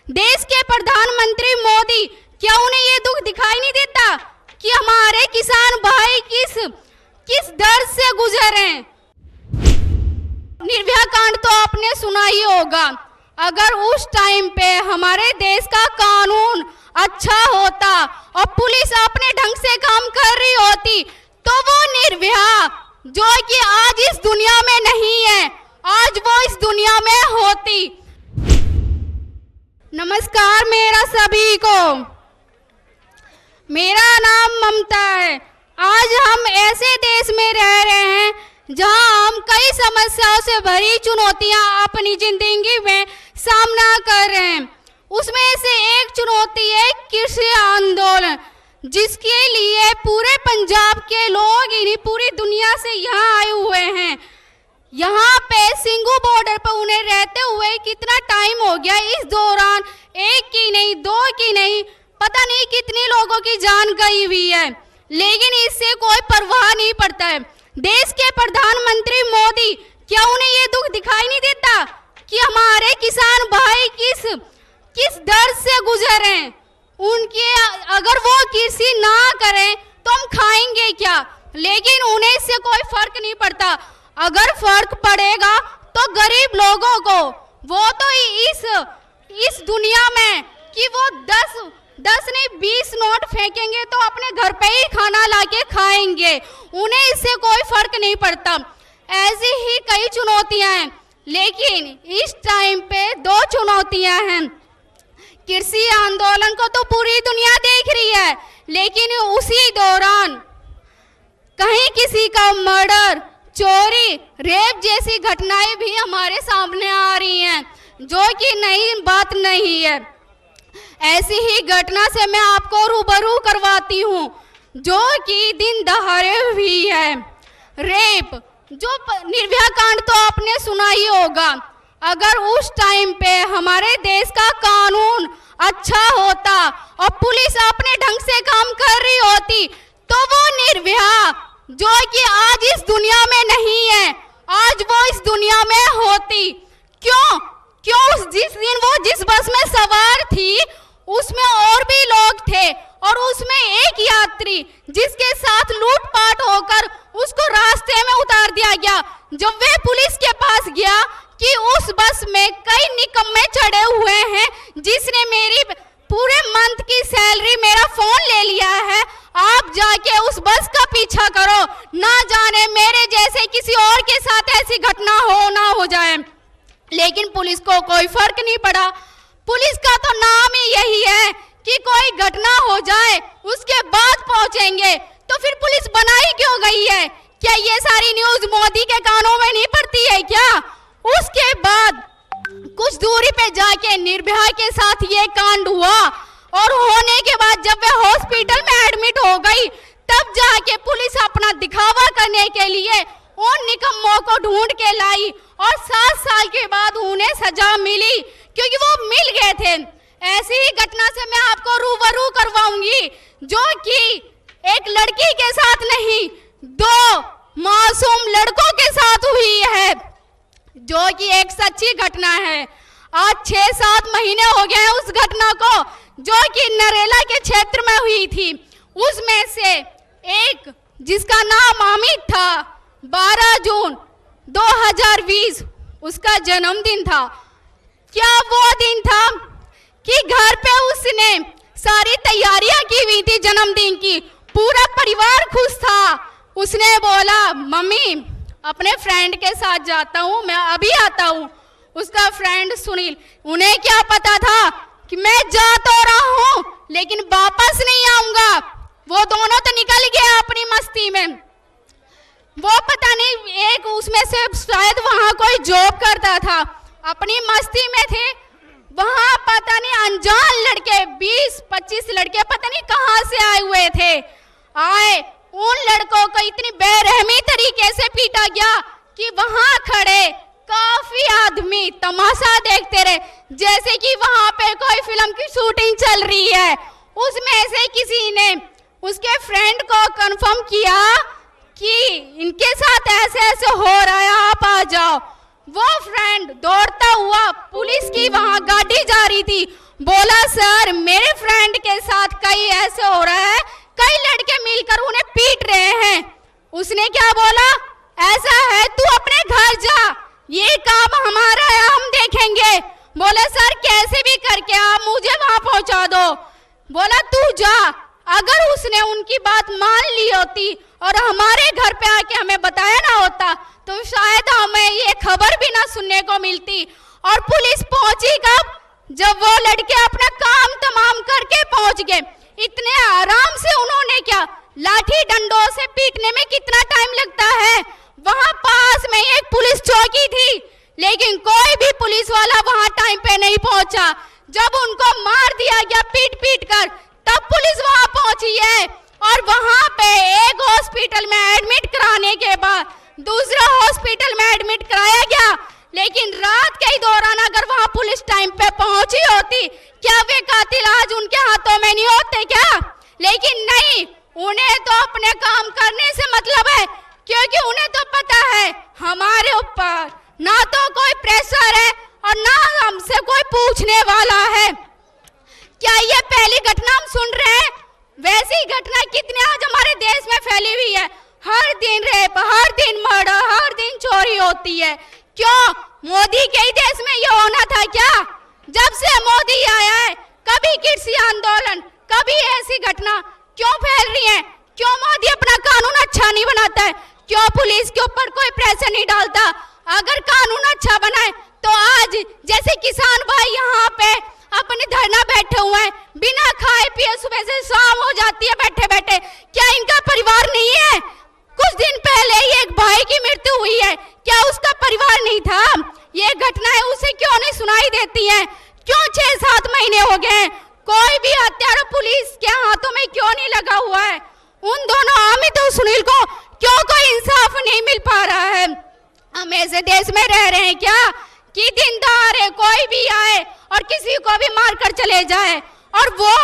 देश के प्रधानमंत्री मोदी, क्या उन्हें ये दुख दिखाई नहीं देता कि हमारे किसान भाई किस दर्द से गुजर रहे हैं? निर्भया कांड तो आपने सुना ही होगा। अगर उस टाइम पे हमारे देश का कानून अच्छा होता और पुलिस अपने ढंग से काम कर रही होती तो वो निर्भया, जो कि आज इस दुनिया में नहीं है, आज वो इस दुनिया में होती। नमस्कार मेरा सभी को, मेरा नाम ममता है। आज हम ऐसे देश में रह रहे हैं जहां हम कई समस्याओं से भरी चुनौतियां अपनी जिंदगी में सामना कर रहे हैं। उसमें से एक चुनौती है कृषि आंदोलन, जिसके लिए पूरे पंजाब के लोग इन्हीं पूरी दुनिया से यहाँ आए हुए हैं। यहाँ पे सिंघू बॉर्डर पर उन्हें रहते हुए कितना टाइम हो गया। इस दौरान एक की नहीं, दो की नहीं, पता नहीं कितने लोगों की जान गई हुई है, लेकिन इससे कोई परवाह नहीं पड़ता है। देश के प्रधानमंत्री मोदी, क्या उन्हें ये दुख दिखाई नहीं देता कि हमारे किसान भाई किस दर्द से गुजर रहे हैं? उनके अगर वो कृषि ना करें तो हम खाएंगे क्या? लेकिन उन्हें इससे कोई फर्क नहीं पड़ता। अगर फर्क पड़ेगा तो गरीब लोगों को, वो तो इस दुनिया में कि वो 10 नहीं 20 नोट फेंकेंगे तो अपने घर पे ही खाना लाके खाएंगे, उन्हें इससे कोई फर्क नहीं पड़ता। ऐसी ही कई चुनौतियां हैं, लेकिन इस टाइम पे 2 चुनौतियां हैं। कृषि आंदोलन को तो पूरी दुनिया देख रही है, लेकिन उसी दौरान कहीं किसी का मर्डर, चोरी, रेप जैसी घटनाएं भी हमारे सामने आ रही हैं, जो कि नई बात नहीं है। ऐसी ही घटना से मैं आपको रूबरू करवाती हूँ, जो कि दिन दहाड़े हुई है। रेप, जो निर्भया कांड तो आपने सुना ही होगा। अगर उस टाइम पे हमारे देश का कानून अच्छा होता और पुलिस अपने ढंग से काम कर रही होती तो वो निर्भया, जो कि आज इस दुनिया में नहीं है, आज वो इस दुनिया में होती। क्यों? जिस दिन वो जिस बस में सवार थी उसमें और भी लोग थे और उसमें एक यात्री जिसके साथ लूटपाट होकर उसको रास्ते में उतार दिया गया। जब वह पुलिस के पास गया कि उस बस में कई निकम्मे चढ़े हुए हैं जिसने मेरी पूरे मंथ की सैलरी, मेरा फोन ले लिया है, आप जाके उस बस का पीछा करो, ना जाने मेरे जैसे किसी और के साथ ऐसी घटना हो ना हो जाए। लेकिन पुलिस को कोई फर्क नहीं पड़ा। पुलिस का तो नाम ही यही है कि कोई घटना हो जाए उसके बाद पहुंचेंगे, तो फिर पुलिस बनाई क्यों गई है? क्या ये सारी न्यूज मोदी के कानों में नहीं पड़ती है क्या? उसके बाद कुछ दूरी पे जाके निर्भया के साथ ये कांड हुआ और होने के बाद जब वह हॉस्पिटल में एडमिट हो गई तब जाके पुलिस अपना दिखावा करने के लिए उन निकम्मों को ढूंढ के लाई और 7 साल के बाद उन्हें सजा मिली, क्योंकि वो मिल गए थे। ऐसी ही घटना से मैं आपको रूबरू करवाऊंगी, जो कि एक लड़की के साथ नहीं 2 मासूम लड़कों के साथ हुई है, जो कि एक सच्ची घटना है। आज 6-7 महीने हो गए हैं उस घटना को, जो कि नरेला के क्षेत्र में हुई थी। उसमें से एक जिसका नाम अमित था, 12 जून 2020 उसका जन्मदिन था। क्या वो दिन था कि घर पे उसने सारी तैयारियां की हुई थी जन्मदिन की, पूरा परिवार खुश था। उसने बोला, मम्मी अपने फ्रेंड के साथ जाता हूँ, मैं अभी आता हूँ। उसका फ्रेंड सुनील, उन्हें क्या पता था कि मैं जा तो रहा हूँ लेकिन वापस नहीं आऊंगा। वो दोनों तो निकल गए अपनी मस्ती में। वो पता नहीं एक उसमें से शायद वहाँ कोई जॉब करता था, अपनी मस्ती में थे। वहाँ पता नहीं अनजान लड़के 20-25 लड़के पता नहीं कहाँ से आए हुए थे। उन लड़कों को इतनी बेरहमी तरीके से पीटा गया कि वहाँ खड़े काफी आदमी तमाशा देखते रहे, जैसे कि वहाँ पे कोई फिल्म की शूटिंग चल रही है। उसमें से किसी ने उसके फ्रेंड को कंफर्म किया कि इनके साथ ऐसे ऐसे हो रहा है, आप आ जाओ। वो फ्रेंड दौड़ता हुआ, पुलिस की वहां गाड़ी जा रही थी, बोला सर मेरे फ्रेंड के साथ कई ऐसे हो रहा है, कई लड़के मिलकर उन्हें पीट रहे हैं। उसने क्या बोला, ऐसा है तू अपने घर जा, ये काम हमारा है, हम देखेंगे। बोले सर कैसे भी करके आप मुझे वहां पहुंचा दो। बोला तू जा। अगर उसने उनकी बात मान ली होती और हमारे घर पे आके हमें बताया ना होता तो शायद हमें ये खबर भी ना सुनने को मिलती। और पुलिस पहुंची कब, जब वो लड़के अपना काम तमाम करके पहुंच गए। इतने आराम से उन्होंने क्या, लाठी डंडों से पीटने में कितना टाइम लगता है। वहां पास में एक पुलिस चौकी थी, लेकिन कोई भी पुलिस वाला वहां टाइम पे नहीं पहुंचा। जब उनको मार दिया गया पीट पीट कर, तब पुलिस वहां पहुंची है। और वहां पे एक हॉस्पिटल में एडमिट कराने के बाद दूसरा हॉस्पिटल में एडमिट कराया गया। लेकिन रात के दौरान अगर वहां पुलिस टाइम पे पहुंची होती, क्या वे कातिल आज उनके हाथों में नहीं होते क्या? लेकिन नहीं, उन्हें तो अपने काम करने से मतलब है, क्योंकि उन्हें तो पता है हमारे ऊपर ना तो कोई प्रेशर है और ना हमसे कोई पूछने वाला है। क्या ये पहली घटना हम सुन रहे हैं? वैसी घटना कितने आज हमारे देश में फैली हुई है। हर दिन रेप, हर दिन मर्डर, हर दिन चोरी होती है। क्यों? मोदी के ही देश में ये होना था क्या? जब से मोदी आया है, कभी कृषि आंदोलन, कभी ऐसी घटना क्यों फैल रही है? क्यों मोदी अपना कानून अच्छा नहीं बनाता है? क्यों पुलिस के ऊपर कोई प्रेशर नहीं डालता? अगर कानून अच्छा बनाए तो आज जैसे किसान भाई यहाँ पे अपने धरना बैठे हुए हैं, बिना खाए पिए सुबह से शाम हो जाती है बैठे बैठे, क्या इनका परिवार नहीं है? कुछ दिन पहले ही एक भाई की मृत्यु हुई है, क्या उसका परिवार नहीं था? ये घटनाएं उसे क्यों नहीं सुनाई देती हैं? क्यों 6-7 महीने हो गए कोई भी हत्यारा पुलिस के हाथों में क्यों नहीं लगा हुआ है? उन दोनों अमित और सुनील को क्यों कोई इंसाफ नहीं मिल पा रहा है? हम ऐसे देश में रह रहे हैं क्या कि दिन दहाड़े कोई भी आए और किसी को भी मारकर चले जाए, और वो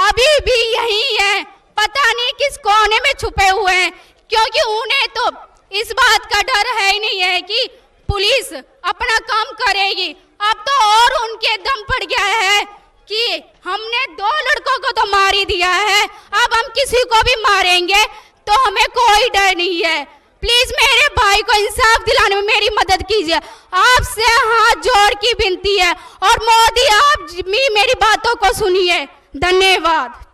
अभी भी यही है, पता नहीं किस कोने में छुपे हुए हैं। क्योंकि उन्हें तो इस बात का डर है ही नहीं है कि पुलिस अपना काम करेगी। अब तो और उनके दम पड़ गया है कि हमने 2 लड़कों को तो मार ही दिया है, अब हम किसी को भी मारेंगे तो हमें कोई डर नहीं है। प्लीज मेरे भाई को इंसाफ दिलाने में मेरी मदद कीजिए, आपसे हाथ जोड़ की विनती है। और मोदी आप भी मेरी बातों को सुनिए। धन्यवाद।